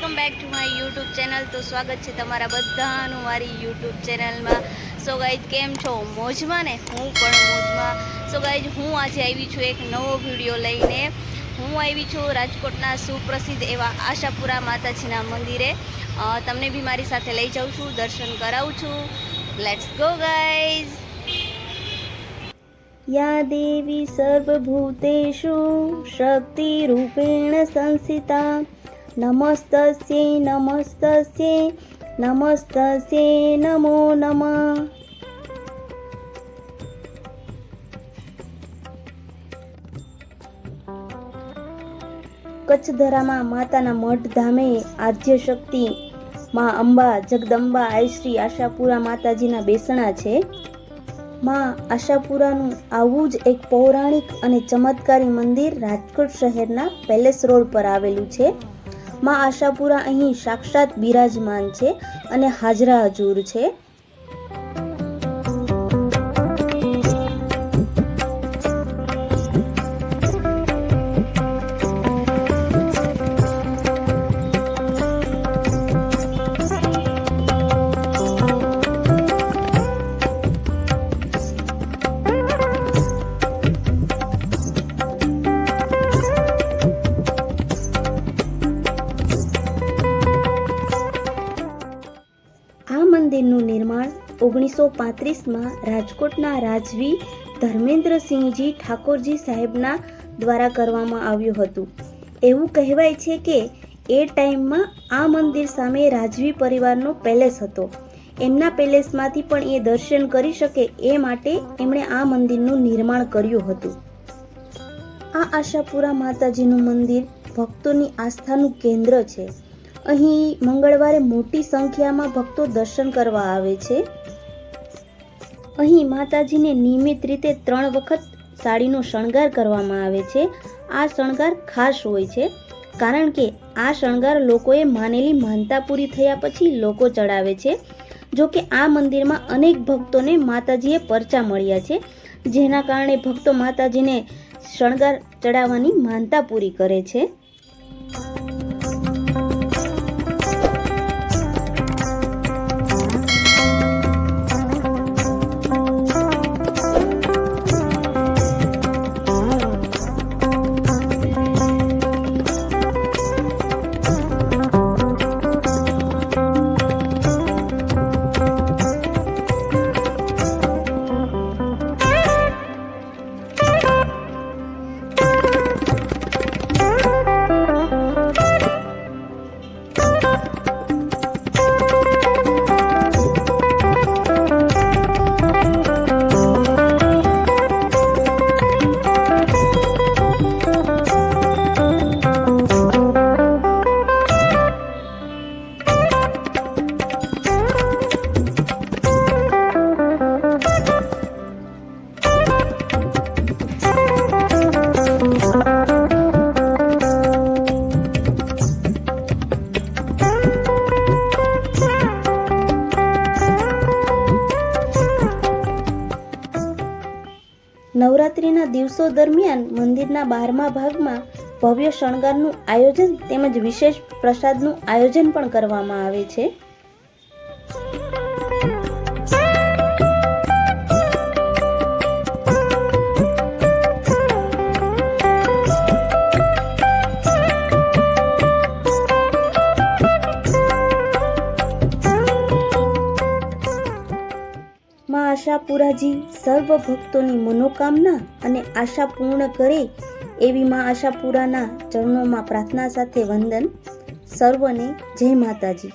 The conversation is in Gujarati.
Welcome back to my YouTube channel. તો સ્વાગત છે તમારા બધાનું મારી યુટ્યુબ ચેનલમાં। સો ગાઈઝ, કેમ છો? મોજમાં ને? હું પણ મોજમાં। સો ગાઈઝ, હું આજે આવી છું એક નવો વિડીયો લઈને। હું આવી છું રાજકોટના સુપ્રસિદ્ધ એવા આશાપુરા માતાજીના મંદિરે। તમને બી મારી સાથે લઈ જાઉં છું, દર્શન કરાવું છું। Let's go guys. या देवी सर्वभूतेषु शक्तिरूपेण संस्थिता नमस्तस्यै नमस्तस्यै नमस्तस्यै नमो नमः। કચ્છધરામાં માતાના મઢ ધામે આદ્ય શક્તિ માં અંબા જગદંબા આઈશ્રી આશાપુરા માતાજીના બેસણા છે। માં આશાપુરાનું આવું જ એક પૌરાણિક અને ચમત્કારી મંદિર રાજકોટ શહેરના પેલેસ રોડ પર આવેલું છે। માં આશાપુરા અહીં સાક્ષાત બિરાજમાન છે અને હાજરા હજુર છે। મંદિરનું નિર્માણ 1935માં રાજકોટના રાજવી ધર્મેન્દ્રસિંહજી ઠાકોરજી સાહેબના દ્વારા કરવામાં આવ્યું હતું। એવું કહેવાય છે કે એ ટાઈમમાં આ મંદિર સામે રાજવી પરિવારનો પેલેસ હતો। એમના પેલેસમાંથી પણ એ દર્શન કરી શકે એ માટે એમણે આ મંદિરનું નિર્માણ કર્યું હતું। આ આશાપુરા માતાજીનું મંદિર ભક્તોની આસ્થાનું કેન્દ્ર છે। અહીં મંગળવારે મોટી સંખ્યામાં ભક્તો દર્શન કરવા આવે છે। અહીં માતાજીને નિયમિત રીતે 3 વખત સાડીનો શણગાર કરવામાં આવે છે। આ શણગાર ખાસ હોય છે કારણ કે આ શણગાર લોકોએ માનેલી માનતા પૂરી થયા પછી લોકો ચડાવે છે। જો કે આ મંદિરમાં અનેક ભક્તોને માતાજીએ પરચા મળ્યા છે, જેના કારણે ભક્તો માતાજીને શણગાર ચડાવવાની માનતા પૂરી કરે છે। નવરાત્રિના દિવસો દરમિયાન મંદિરના 12મા ભાગમાં ભવ્ય શણગારનું આયોજન તેમજ વિશેષ પ્રસાદનું આયોજન પણ કરવામાં આવે છે। માં આશાપુરાજી સર્વ ભક્તોની મનોકામના અને આશા પૂર્ણ કરે એવી માં આશાપુરાના ચરણોમાં પ્રાર્થના સાથે વંદન। સર્વને જય માતાજી।